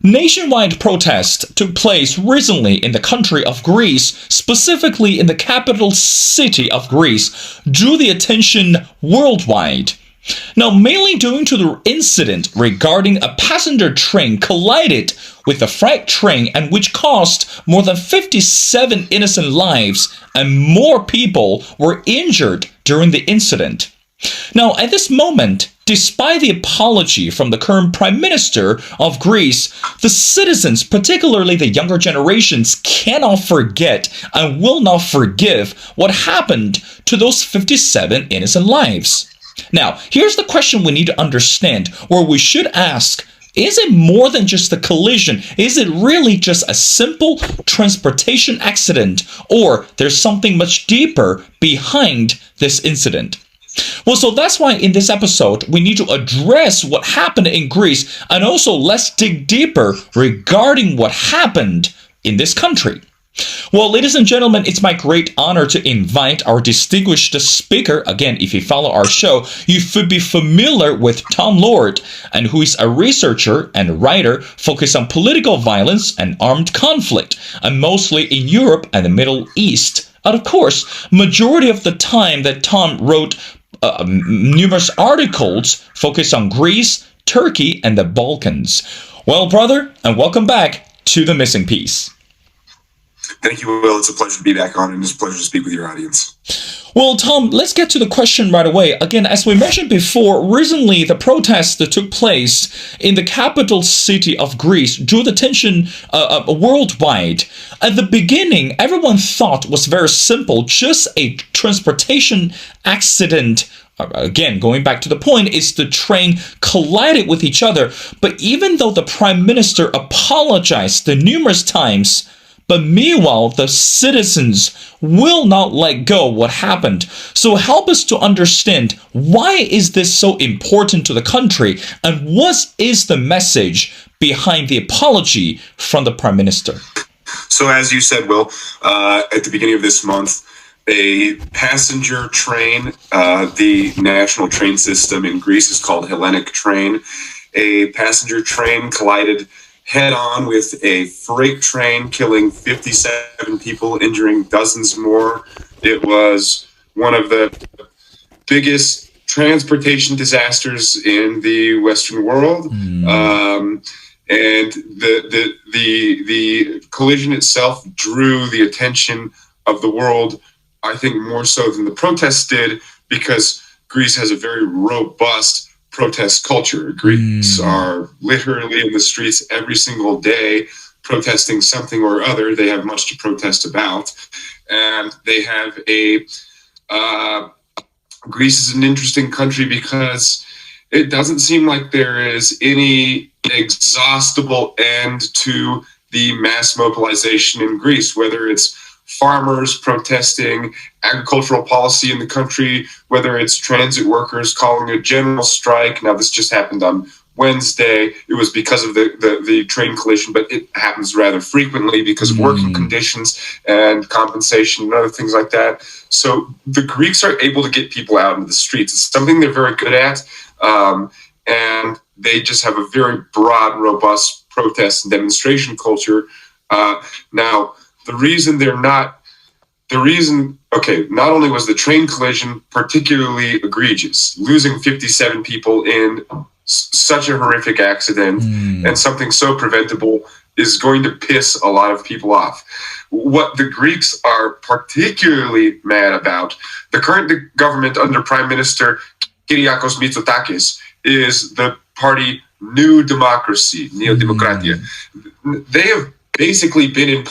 Nationwide protests took place recently in the country of Greece, specifically in the capital city of Greece, drew the attention worldwide. Now, mainly due to the incident regarding a passenger train collided with a freight train and which caused more than 57 innocent lives and more people were injured during the incident. Now, at this moment, despite the apology from the current Prime Minister of Greece, the citizens, particularly the younger generations, cannot forget and will not forgive what happened to those 57 innocent lives. Now, here's the question we need to understand, or we should ask, is it more than just a collision? Is it really just a simple transportation accident, or there's something much deeper behind this incident? Well, so that's why in this episode, we need to address what happened in Greece, and also let's dig deeper regarding what happened in this country. Well, ladies and gentlemen, it's my great honor to invite our distinguished speaker. Again, if you follow our show, you should be familiar with Tom Lord, and who is a researcher and writer focused on political violence and armed conflict, and mostly in Europe and the Middle East. And of course, majority of the time that Tom wrote numerous articles focused on Greece, Turkey, and the Balkans. Well, brother, and welcome back to The Missing Piece. Thank you, Will. It's a pleasure to be back on, and it's a pleasure to speak with your audience. Well, Tom, let's get to the question right away. Again, as we mentioned before, recently the protests that took place in the capital city of Greece drew the attention worldwide. At the beginning, everyone thought was very simple, just a transportation accident. Again, going back to the point, is the train collided with each other. But even though the Prime Minister apologized numerous times, but meanwhile, the citizens will not let go what happened. So help us to understand, why is this so important to the country, and what is the message behind the apology from the Prime Minister? So as you said, Will, at the beginning of this month, a passenger train, the national train system in Greece is called Hellenic Train. A passenger train collided head-on with a freight train, killing 57 people, injuring dozens more. It was one of the biggest transportation disasters in the Western world. And the collision itself drew the attention of the world, I think more so than the protests did, because Greece has a very robust protest culture. Greeks are literally in the streets every single day protesting something or other. They have much to protest about. And they have Greece is an interesting country because it doesn't seem like there is any exhaustible end to the mass mobilization in Greece, whether it's farmers protesting agricultural policy in the country, whether it's transit workers calling a general strike. Now, this just happened on Wednesday. It was because of the train collision, but it happens rather frequently because of working conditions and compensation and other things like that. So the Greeks are able to get people out into the streets. It's something they're very good at, and they just have a very broad, robust protest and demonstration culture. Now, not only was the train collision particularly egregious, losing 57 people in such a horrific accident and something so preventable is going to piss a lot of people off. What the Greeks are particularly mad about, the current government under Prime Minister Kyriakos Mitsotakis, is the party New Democracy, Neo Demokratia. They have basically been in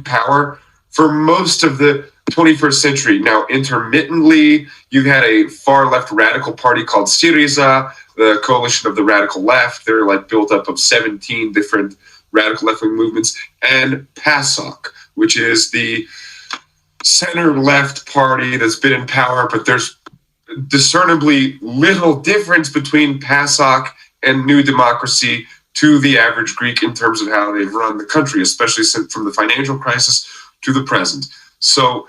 power for most of the 21st century. Now, intermittently, you've had a far left radical party called Syriza, the coalition of the radical left. They're like built up of 17 different radical left-wing movements, and PASOK, which is the center-left party that's been in power, but there's discernibly little difference between PASOK and New Democracy to the average Greek in terms of how they've run the country, especially from the financial crisis to the present. So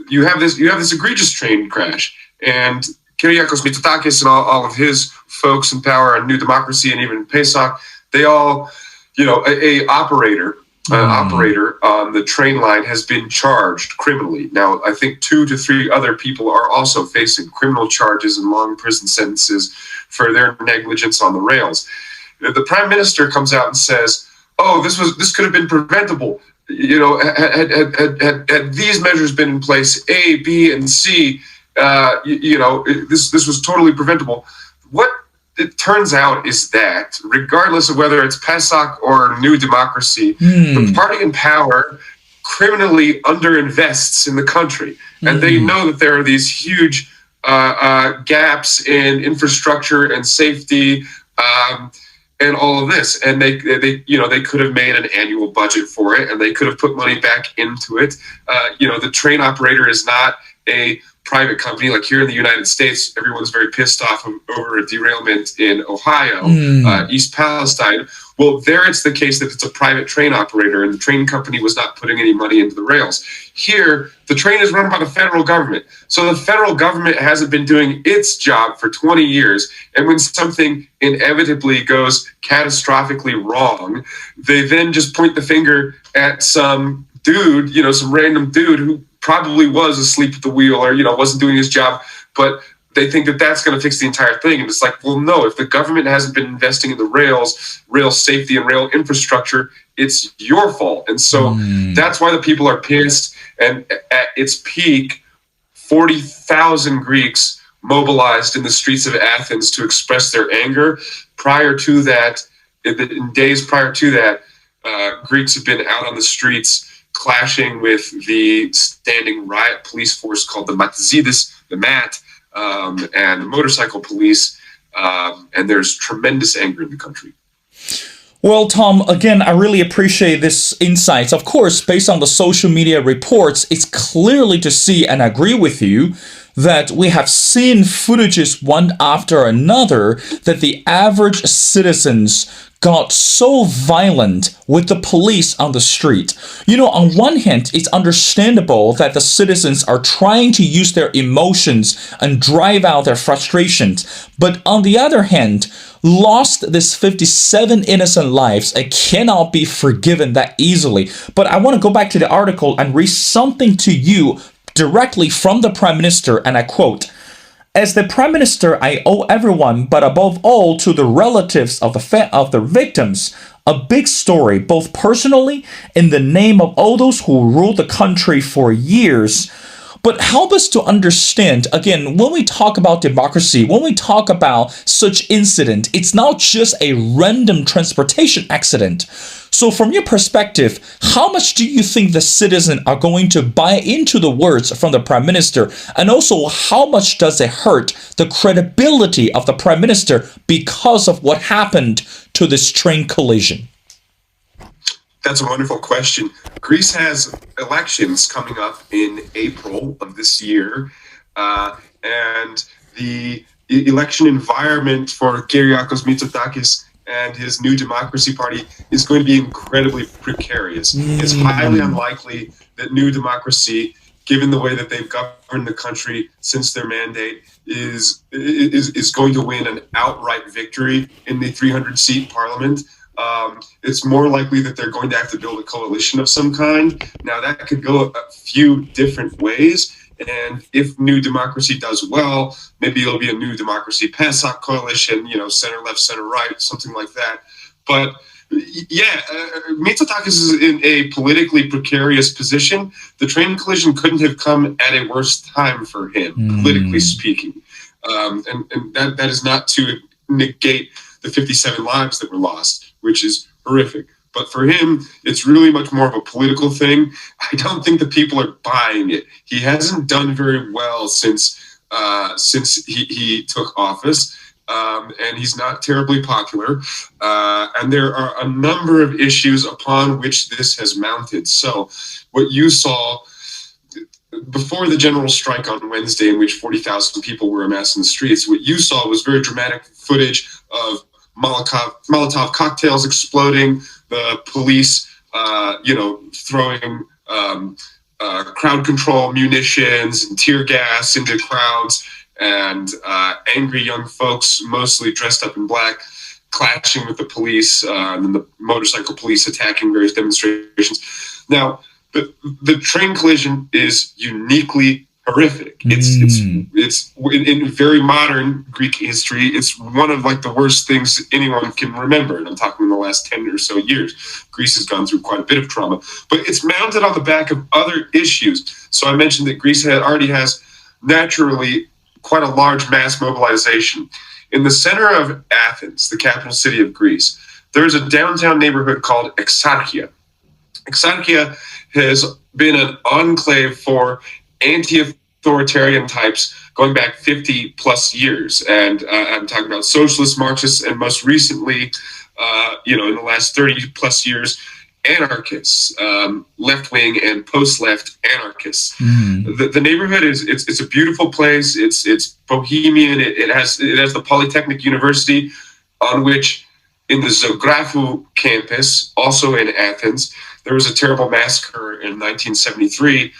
you have this egregious train crash, and Kyriakos Mitsotakis and all of his folks in power and New Democracy and even PASOK, they all, operator on the train line has been charged criminally. Now, I think 2 to 3 other people are also facing criminal charges and long prison sentences for their negligence on the rails. The prime minister comes out and says, "Oh, this could have been preventable. Had these measures been in place, A, B, and C, this was totally preventable." What it turns out is that, regardless of whether it's PASOK or New Democracy, the party in power criminally underinvests in the country. And they know that there are these huge gaps in infrastructure and safety and all of this. And they could have made an annual budget for it, and they could have put money back into it. The train operator is not a private company. Like here in the United States, everyone's very pissed off over a derailment in Ohio, East Palestine. Well, there it's the case that it's a private train operator, and the train company was not putting any money into the rails. Here, the train is run by the federal government. So the federal government hasn't been doing its job for 20 years. And when something inevitably goes catastrophically wrong, they then just point the finger at some dude, some random dude who probably was asleep at the wheel or, wasn't doing his job, but they think that that's going to fix the entire thing. And it's like, well, no, if the government hasn't been investing in the rail safety and rail infrastructure, it's your fault. And so that's why the people are pissed. And at its peak, 40,000 Greeks mobilized in the streets of Athens to express their anger. Prior to that, in days prior to that, Greeks have been out on the streets clashing with the standing riot police force called the Matizidis, the MAT, and motorcycle police, and there's tremendous anger in the country. Well, Tom, again, I really appreciate this insights. Of course, based on the social media reports, it's clearly to see, and I agree with you, that we have seen footages one after another that the average citizens got so violent with the police on the street. On one hand, it's understandable that the citizens are trying to use their emotions and drive out their frustrations. But on the other hand, lost this 57 innocent lives. It cannot be forgiven that easily. But I want to go back to the article and read something to you directly from the Prime Minister, and I quote, "As the Prime Minister, I owe everyone, but above all to the relatives of the victims, a big story, both personally, in the name of all those who ruled the country for years." But help us to understand, again, when we talk about democracy, when we talk about such incident, it's not just a random transportation accident. So from your perspective, how much do you think the citizens are going to buy into the words from the Prime Minister? And also, how much does it hurt the credibility of the Prime Minister because of what happened to this train collision? That's a wonderful question. Greece has elections coming up in April of this year, and the election environment for Kyriakos Mitsotakis and his New Democracy Party is going to be incredibly precarious. It's highly unlikely that New Democracy, given the way that they've governed the country since their mandate, is going to win an outright victory in the 300-seat parliament. It's more likely that they're going to have to build a coalition of some kind. Now, that could go a few different ways. And if New Democracy does well, maybe it'll be a New Democracy PASOK coalition, center left, center right, something like that. But Mitsotakis is in a politically precarious position. The train collision couldn't have come at a worse time for him, politically speaking. And that is not to negate the 57 lives that were lost, which is horrific. But for him, it's really much more of a political thing. I don't think the people are buying it. He hasn't done very well since he took office, and he's not terribly popular. And there are a number of issues upon which this has mounted. So what you saw before the general strike on Wednesday, in which 40,000 people were amassed in the streets, what you saw was very dramatic footage of Molotov cocktails exploding, the police, throwing crowd control munitions and tear gas into crowds, and angry young folks, mostly dressed up in black, clashing with the police, and then the motorcycle police attacking various demonstrations. Now, the train collision is uniquely horrific. It's in very modern Greek history. It's one of like the worst things anyone can remember. And I'm talking in the last 10 or so years. Greece has gone through quite a bit of trauma, but it's mounted on the back of other issues. So I mentioned that Greece already has naturally quite a large mass mobilization. In the center of Athens, the capital city of Greece, there's a downtown neighborhood called Exarchia. Exarchia has been an enclave for anti-authoritarian types going back 50 plus years. And I'm talking about socialists, Marxists, and most recently, in the last 30 plus years, anarchists, left-wing and post-left anarchists. The neighborhood it's a beautiful place. It's bohemian. It has the Polytechnic University, on which in the Zographou campus, also in Athens, there was a terrible massacre in 1973.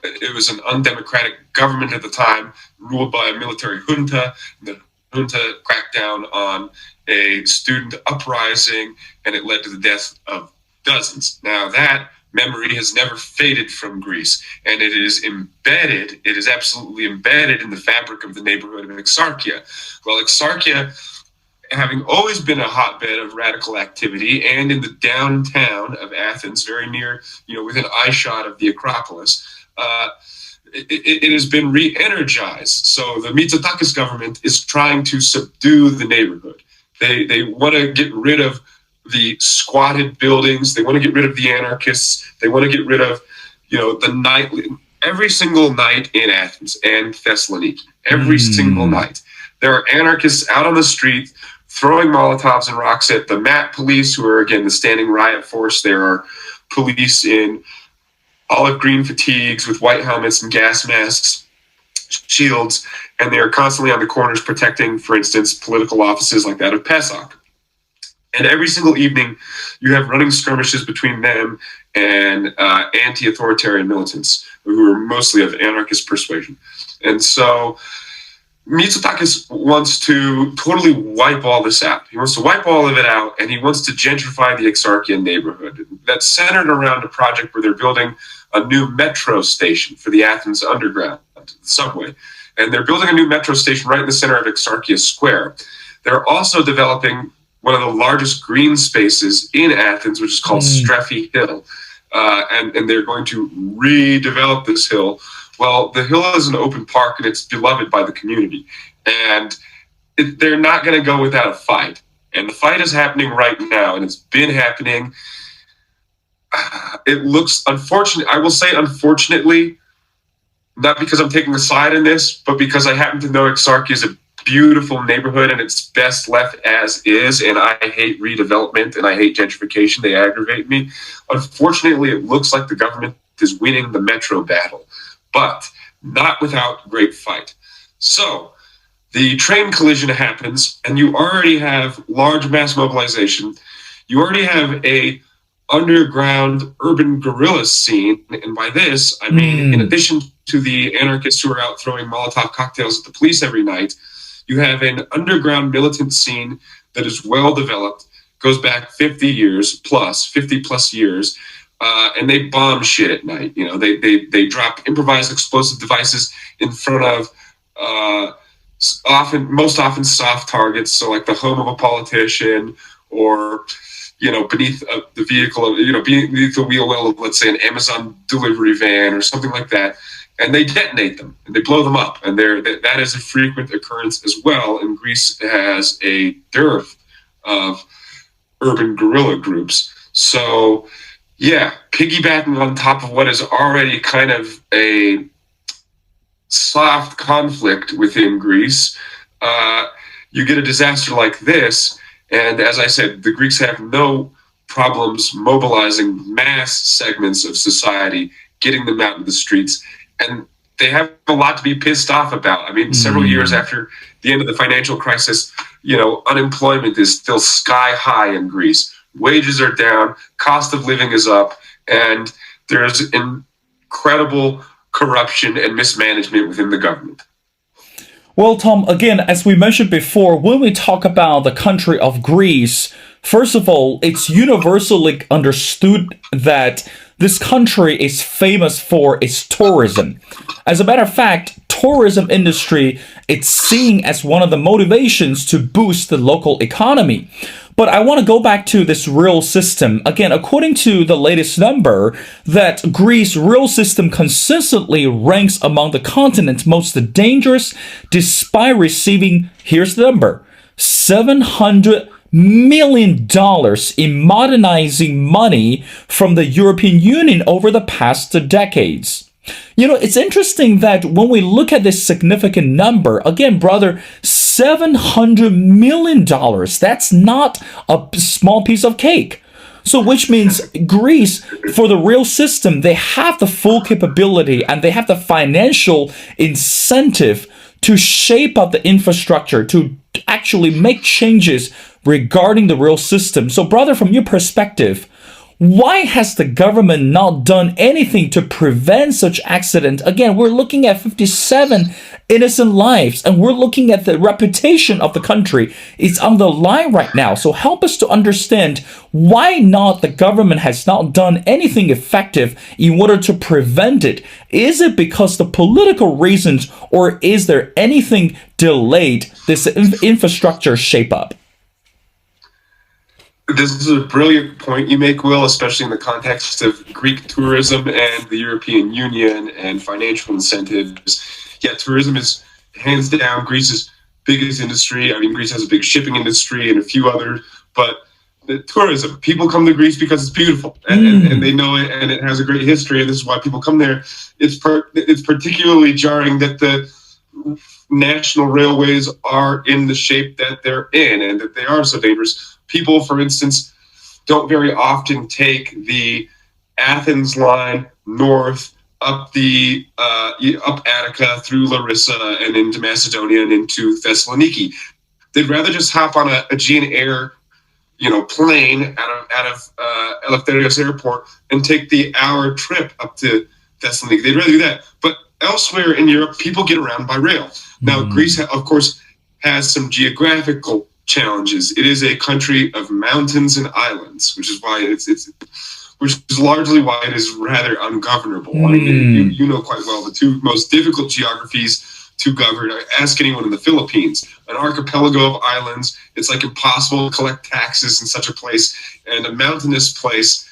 It was an undemocratic government at the time, ruled by a military junta. The junta cracked down on a student uprising, and it led to the death of dozens. Now, that memory has never faded from Greece, and it is absolutely embedded in the fabric of the neighborhood of Exarchia. Well, Exarchia, having always been a hotbed of radical activity, and in the downtown of Athens, very near, within eyeshot of the Acropolis, it has been re-energized. So the Mitsotakis government is trying to subdue the neighborhood. They want to get rid of the squatted buildings. They want to get rid of the anarchists. They want to get rid of, the night. Every single night in Athens and Thessaloniki, every single night, there are anarchists out on the street throwing Molotovs and rocks at the MAT police, who are, again, the standing riot force. There are police in olive green fatigues with white helmets and gas masks, shields, and they are constantly on the corners protecting, for instance, political offices like that of PASOK. And every single evening, you have running skirmishes between them and anti-authoritarian militants who are mostly of anarchist persuasion. And so Mitsotakis wants to totally wipe all this out. He wants to wipe all of it out, and he wants to gentrify the Exarchian neighborhood. That's centered around a project where they're building a new metro station for the Athens Underground, the subway. And they're building a new metro station right in the center of Exarchia Square. They're also developing one of the largest green spaces in Athens, which is called Strephi Hill. And they're going to redevelop this hill. Well, the hill is an open park, and it's beloved by the community. And they're not going to go without a fight. And the fight is happening right now, and it's been happening. It looks unfortunate. I will say unfortunately, not because I'm taking a side in this, but because I happen to know Exarchia is a beautiful neighborhood and it's best left as is, and I hate redevelopment and I hate gentrification. They aggravate me. Unfortunately, it looks like the government is winning the metro battle, but not without great fight. So the train collision happens, and you already have large mass mobilization. You already have a underground urban guerrilla scene, and by this I mean in addition to the anarchists who are out throwing Molotov cocktails at the police every night, you have an underground militant scene that is well developed, goes back 50 plus years, and they bomb shit at night. They drop improvised explosive devices in front of most often soft targets, so like the home of a politician, or beneath the vehicle of, beneath the wheel well of, let's say, an Amazon delivery van or something like that. And they detonate them and they blow them up. And that is a frequent occurrence as well. And Greece has a dearth of urban guerrilla groups. So, yeah, piggybacking on top of what is already kind of a soft conflict within Greece, you get a disaster like this. And as I said, the Greeks have no problems mobilizing mass segments of society, getting them out into the streets. And they have a lot to be pissed off about. I mean, several years after the end of the financial crisis, unemployment is still sky high in Greece. Wages are down, cost of living is up, and there's incredible corruption and mismanagement within the government. Well, Tom, again, as we mentioned before, when we talk about the country of Greece, first of all, it's universally understood that this country is famous for its tourism. As a matter of fact, tourism industry it's seen as one of the motivations to boost the local economy. But I want to go back to this real system. Again, according to the latest number, that Greece real system consistently ranks among the continent's most dangerous despite receiving, here's the number, $700 million in modernizing money from the European Union over the past decades. You know, it's interesting that when we look at this significant number, again, brother, $700 million, that's not a small piece of cake. So, which means Greece, for the real system, they have the full capability and they have the financial incentive to shape up the infrastructure, to actually make changes regarding the real system. So, brother, from your perspective, why has the government not done anything to prevent such accident? Again, we're looking at 57 innocent lives, and we're looking at the reputation of the country. It's on the line right now. So help us to understand why not the government has not done anything effective in order to prevent it. Is it because the political reasons, or is there anything delayed this infrastructure shape up? This is a brilliant point you make, Will, especially in the context of Greek tourism and the European Union and financial incentives. Yeah, tourism is hands down Greece's biggest industry. I mean, Greece has a big shipping industry and a few others, but the tourism, people come to Greece because it's beautiful and they know it and it has a great history, and this is why people come there. It's particularly jarring that the national railways are in the shape that they're in and that they are so dangerous. People, for instance, don't very often take the Athens line north up Attica through Larissa and into Macedonia and into Thessaloniki. They'd rather just hop on a Aegean Air, plane out of Eleftherios Airport and take the hour trip up to Thessaloniki. They'd rather do that. But elsewhere in Europe, people get around by rail. Now, Greece, of course, has some geographical challenges. It is a country of mountains and islands, which is why which is largely why it is rather ungovernable. I mean, you know quite well the two most difficult geographies to govern. Ask anyone in the Philippines, an archipelago of islands. It's like impossible to collect taxes in such a place, and a mountainous place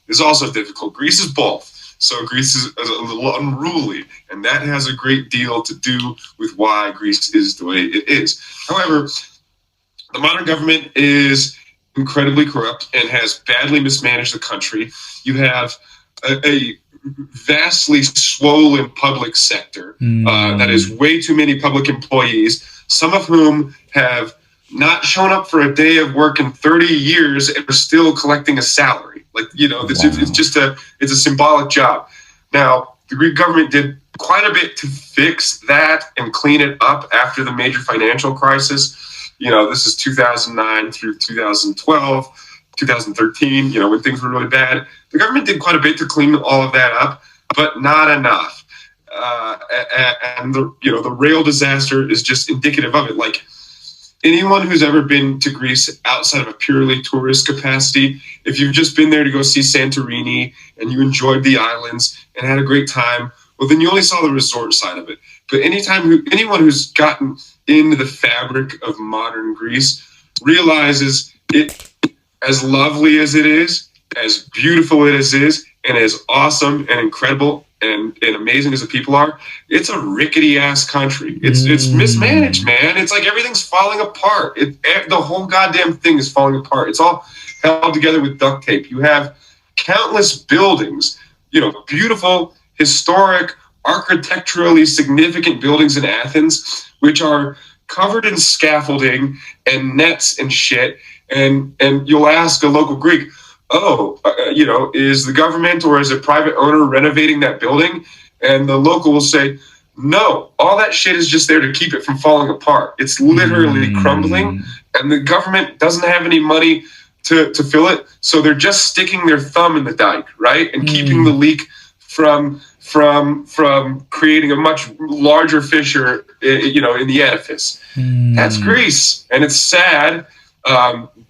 is also difficult. Greece is both. So Greece is a little unruly, and that has a great deal to do with why Greece is the way it is. However, the modern government is incredibly corrupt and has badly mismanaged the country. You have a vastly swollen public sector that is way too many public employees, some of whom have not shown up for a day of work in 30 years and are still collecting a salary. It's a symbolic job. Now, the Greek government did quite a bit to fix that and clean it up after the major financial crisis. This is 2009 through 2012, 2013, when things were really bad. The government did quite a bit to clean all of that up, but not enough. And the rail disaster is just indicative of it. Like, anyone who's ever been to Greece outside of a purely tourist capacity, if you've just been there to go see Santorini and you enjoyed the islands and had a great time, well, then you only saw the resort side of it. But anyone who's gotten into the fabric of modern Greece realizes it, as lovely as it is, as beautiful as it is, and as awesome and incredible and amazing as the people are, it's a rickety ass country. It's mismanaged, man. It's like everything's falling apart. The whole goddamn thing is falling apart. It's all held together with duct tape. You have countless buildings, beautiful, historic, architecturally significant buildings in Athens, which are covered in scaffolding and nets and shit. And you'll ask a local Greek, is the government or is a private owner renovating that building? And the local will say, no, all that shit is just there to keep it from falling apart. It's literally crumbling, and the government doesn't have any money to fill it. So they're just sticking their thumb in the dike, right? And keeping the leak from from creating a much larger fissure, in the edifice. That's Greece, and it's sad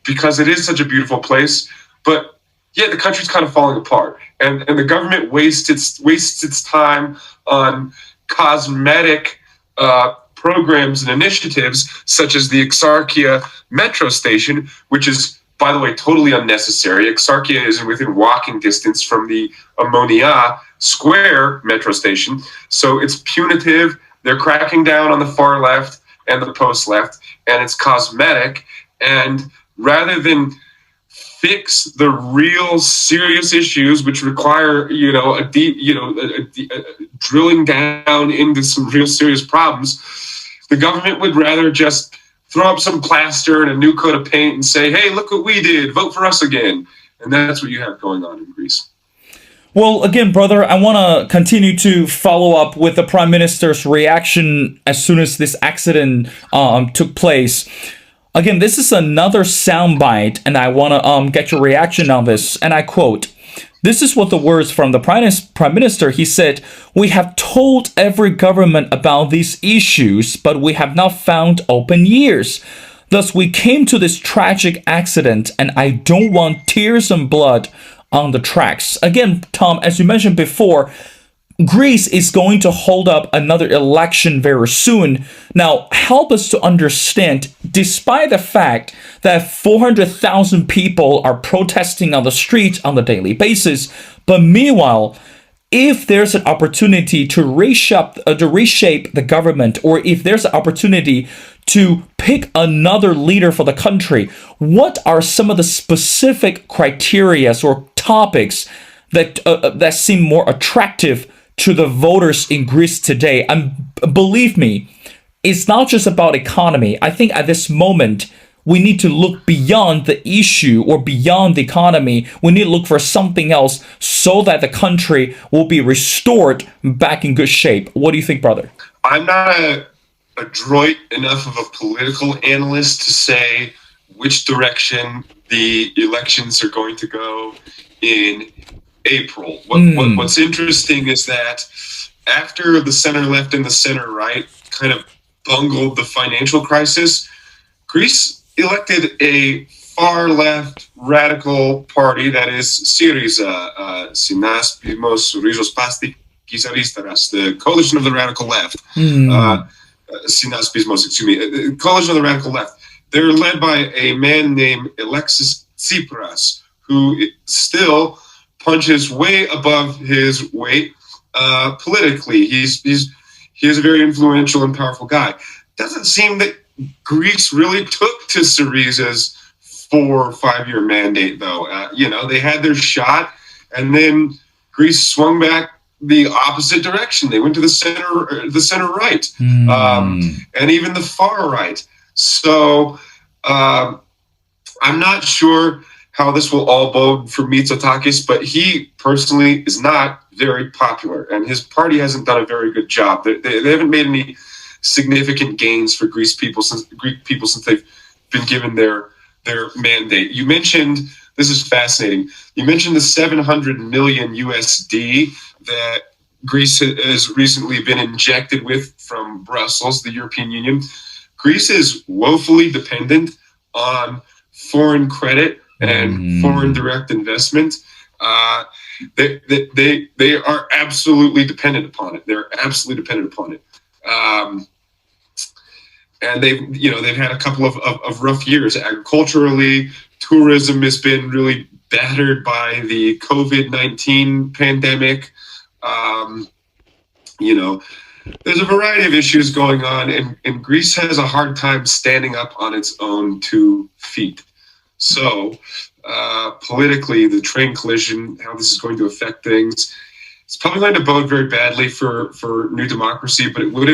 because it is such a beautiful place, but yeah, the country's kind of falling apart, and the government wastes its time on cosmetic programs and initiatives such as the Exarchia metro station, which is, by the way, totally unnecessary. Exarchia is within walking distance from the Ammonia Square metro station, so it's punitive. They're cracking down on the far left and the post left, and it's cosmetic. And rather than fix the real serious issues, which require a deep, drilling down into some real serious problems, the government would rather just throw up some plaster and a new coat of paint and say, "Hey, look what we did! Vote for us again." And that's what you have going on in Greece. Well, again, brother, I want to continue to follow up with the Prime Minister's reaction as soon as this accident took place. Again, this is another soundbite, and I want to get your reaction on this. And I quote, this is what the words from the Prime Minister, he said, "We have told every government about these issues, but we have not found open ears. Thus, we came to this tragic accident, and I don't want tears and blood on the tracks." Again, Tom, as you mentioned before, Greece is going to hold up another election very soon. Now, help us to understand, despite the fact that 400,000 people are protesting on the streets on a daily basis, but meanwhile, if there's an opportunity to reshape the government, or if there's an opportunity to pick another leader for the country, what are some of the specific criteria or topics that seem more attractive to the voters in Greece today? And believe me, it's not just about economy. I think at this moment, we need to look beyond the issue or beyond the economy. We need to look for something else so that the country will be restored back in good shape. What do you think, brother? I'm not adroit enough of a political analyst to say which direction the elections are going to go in April. What's interesting is that after the center left and the center right kind of bungled the financial crisis, Greece elected a far left radical party that is Syriza, Synaspismos Rizospastikas Aristaras, the coalition of the radical left. Synaspismos, the coalition of the radical left. They're led by a man named Alexis Tsipras, who still punches way above his weight politically. He is a very influential and powerful guy. Doesn't seem that Greece really took to Syriza's 4 or 5 year mandate, though. They had their shot, and then Greece swung back the opposite direction. They went to the center right, and even the far right. So I'm not sure how this will all bode for Mitsotakis, but he personally is not very popular, and his party hasn't done a very good job. They haven't made any significant gains for Greek people since they've been given their mandate. You mentioned, this is fascinating, you mentioned the 700 million USD that Greece has recently been injected with from Brussels, the European Union. Greece is woefully dependent on foreign credit and foreign direct investment. They are absolutely dependent upon it. They're absolutely dependent upon it. And they've had a couple of rough years agriculturally. Tourism has been really battered by the COVID-19 pandemic. There's a variety of issues going on, and Greece has a hard time standing up on its own 2 feet. So politically, the train collision, how this is going to affect things, it's probably going to bode very badly for New Democracy, but it would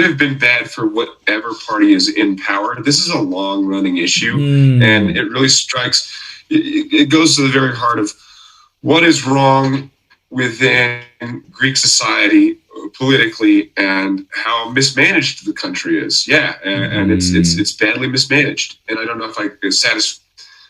have been bad for whatever party is in power. This is a long-running issue, and it really strikes, it goes to the very heart of what is wrong within Greek society politically and how mismanaged the country is. And it's badly mismanaged. And I don't know if I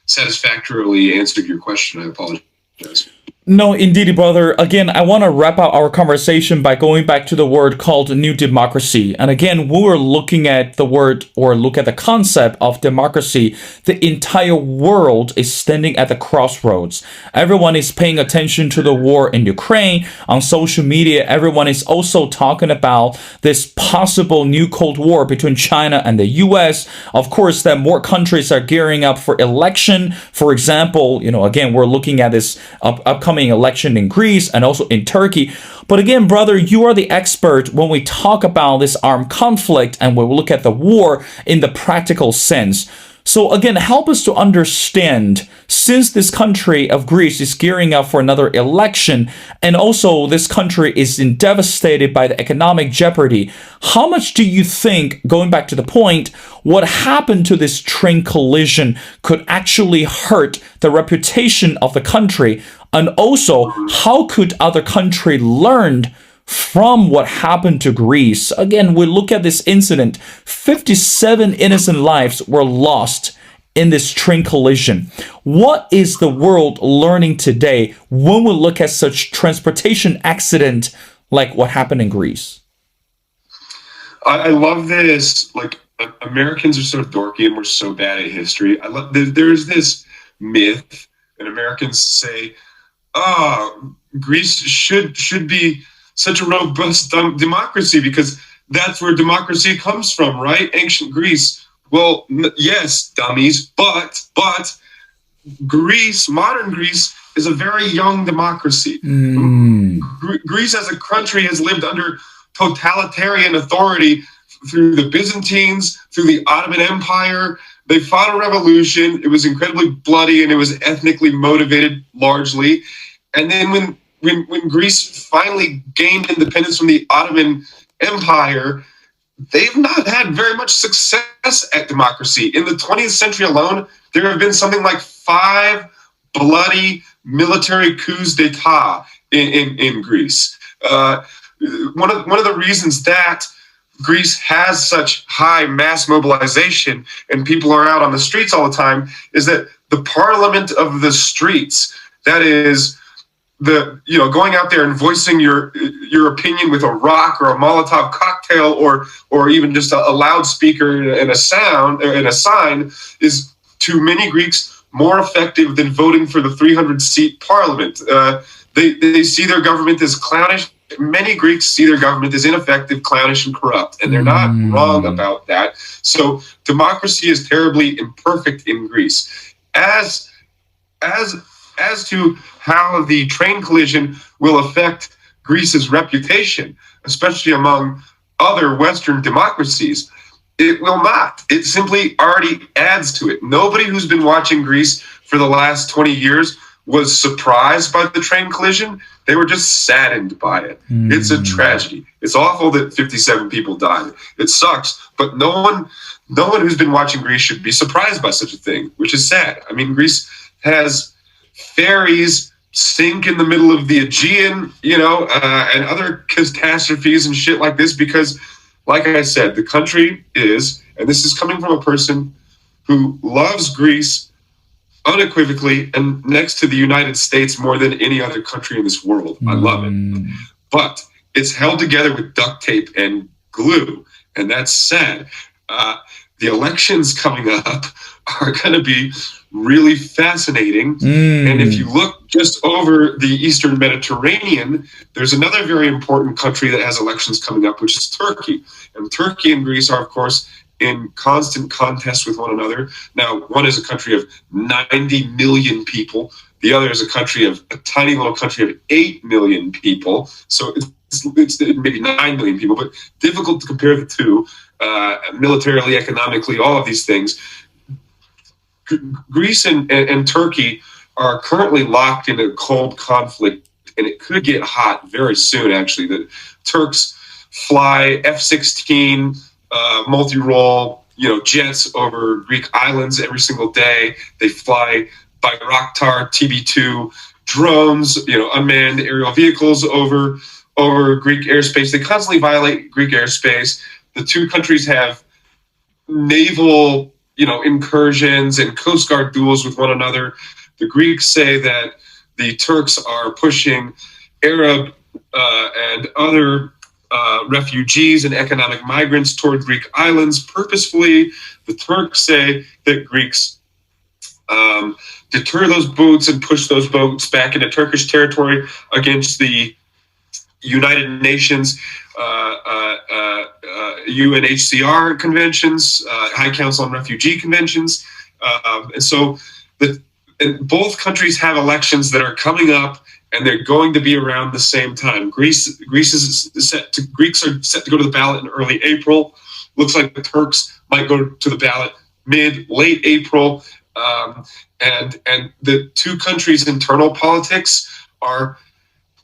satisfactorily answered your question. I apologize. No, indeed, brother. Again, I want to wrap up our conversation by going back to the word called new democracy. And again, we were looking at the word or look at the concept of democracy. The entire world is standing at the crossroads. Everyone is paying attention to the war in Ukraine. On social media, everyone is also talking about this possible new Cold War between China and the US. Of course, that more countries are gearing up for election. For example, again, we're looking at this upcoming election in Greece and also in Turkey. But again, brother, you are the expert when we talk about this armed conflict and when we look at the war in the practical sense. So again, help us to understand, since this country of Greece is gearing up for another election, and also this country is devastated by the economic jeopardy, how much do you think, going back to the point, what happened to this train collision could actually hurt the reputation of the country? And also, how could other countries learn from what happened to Greece? Again, we look at this incident. 57 innocent lives were lost in this train collision. What is the world learning today when we look at such transportation accident like what happened in Greece? I love this. Like, Americans are so dorky and we're so bad at history. There's this myth, and Americans say, Greece should be such a robust democracy because that's where democracy comes from, right? Ancient Greece. Well, yes, dummies, but Greece, modern Greece, is a very young democracy. Greece as a country has lived under totalitarian authority through the Byzantines, through the Ottoman Empire. They fought a revolution. It was incredibly bloody and it was ethnically motivated largely. And then when Greece finally gained independence from the Ottoman Empire, they've not had very much success at democracy. In the 20th century alone, there have been something like 5 bloody military coups d'etat in Greece. One of the reasons that Greece has such high mass mobilization and people are out on the streets all the time is that the parliament of the streets, that is going out there and voicing your opinion with a rock or a Molotov cocktail or even just a loudspeaker and a sound and a sign, is to many Greeks more effective than voting for the 300-seat parliament. They see their government as clownish. Many Greeks see their government as ineffective, clownish, and corrupt, and they're not wrong about that. So democracy is terribly imperfect in Greece. As to how the train collision will affect Greece's reputation, especially among other Western democracies, it will not. It simply already adds to it. Nobody who's been watching Greece for the last 20 years was surprised by the train collision. They were just saddened by it. It's a tragedy. It's awful that 57 people died. It sucks, but no one who's been watching Greece should be surprised by such a thing, which is sad. I mean, Greece has ferries sink in the middle of the Aegean, and other catastrophes and shit like this because, like I said, the country is, and this is coming from a person who loves Greece unequivocally and next to the United States more than any other country in this world. I love it. But it's held together with duct tape and glue, and that's sad. The elections coming up are going to be really fascinating. And if you look just over the Eastern Mediterranean, there's another very important country that has elections coming up, which is Turkey. And Turkey and Greece are, of course, in constant contest with one another. Now, one is a country of 90 million people. The other is a tiny little country of 8 million people. So it's maybe 9 million people, but difficult to compare the two, militarily, economically, all of these things. Greece and Turkey are currently locked in a cold conflict, and it could get hot very soon, actually. The Turks fly F-16 multi-role, jets over Greek islands every single day. They fly Bayraktar TB2 drones, unmanned aerial vehicles over Greek airspace. They constantly violate Greek airspace. The two countries have naval, incursions and Coast Guard duels with one another. The Greeks say that the Turks are pushing Arab and other refugees and economic migrants toward Greek islands purposefully. The Turks say that Greeks deter those boats and push those boats back into Turkish territory against the United Nations, UNHCR conventions, High Council on Refugee conventions. And so and both countries have elections that are coming up, and they're going to be around the same time. Greece is Greeks are set to go to the ballot in early April. Looks like the Turks might go to the ballot late April. And the two countries' internal politics are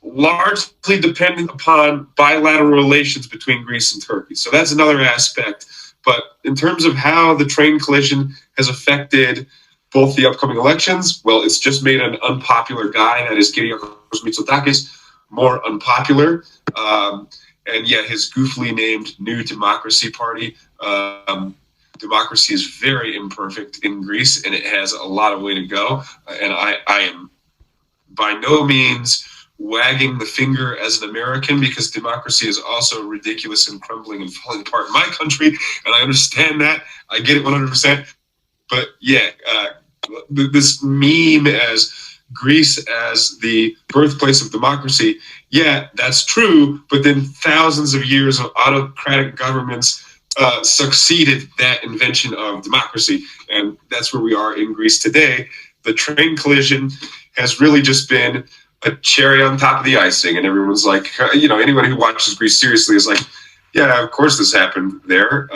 largely dependent upon bilateral relations between Greece and Turkey. So that's another aspect. But in terms of how the train collision has affected both the upcoming elections, well, it's just made an unpopular guy, that is Kyriakos Mitsotakis, more unpopular. And yet his goofily named New Democracy Party, democracy is very imperfect in Greece, and it has a lot of way to go. And I am by no means wagging the finger as an American, because democracy is also ridiculous and crumbling and falling apart in my country, and I understand that. I get it 100%. But yeah, this meme as Greece as the birthplace of democracy, yeah, that's true, but then thousands of years of autocratic governments succeeded that invention of democracy, and that's where we are in Greece today. The train collision has really just been a cherry on top of the icing, and everyone's like, anyone who watches Greece seriously is like, yeah, of course this happened there.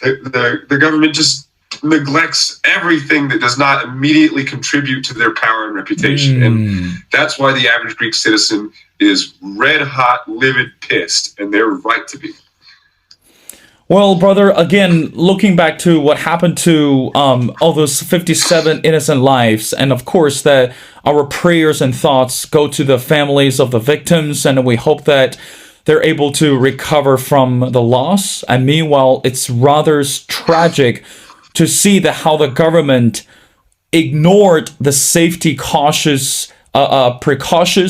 The government just neglects everything that does not immediately contribute to their power and reputation. And that's why the average Greek citizen is red hot, livid, pissed, and they're right to be. Well, brother, again, looking back to what happened to all those 57 innocent lives, and of course that our prayers and thoughts go to the families of the victims, and we hope that they're able to recover from the loss. And meanwhile, it's rather tragic to see how the government ignored the safety precautious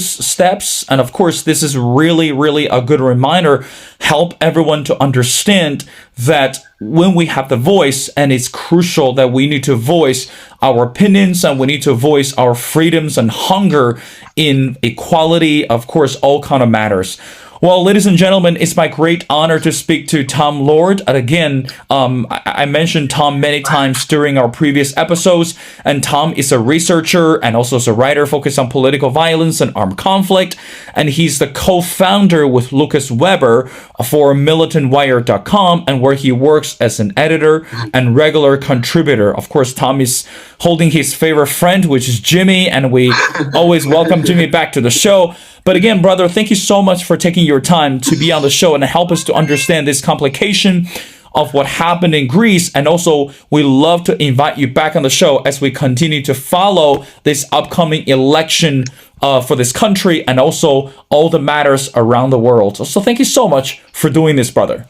steps. And of course, this is really, really a good reminder, help everyone to understand that when we have the voice, and it's crucial that we need to voice our opinions, and we need to voice our freedoms and hunger in equality, of course, all kind of matters. Well, ladies and gentlemen, it's my great honor to speak to Tom Lord. And again, I mentioned Tom many times during our previous episodes, and Tom is a researcher and also is a writer focused on political violence and armed conflict. And he's the co-founder with Lucas Weber for MilitantWire.com, and where he works as an editor and regular contributor. Of course, Tom is holding his favorite friend, which is Jimmy, and we always welcome Jimmy back to the show. But again, brother, thank you so much for taking your time to be on the show and help us to understand this complication of what happened in Greece. And also, we love to invite you back on the show as we continue to follow this upcoming election for this country, and also all the matters around the world. So thank you so much for doing this, brother.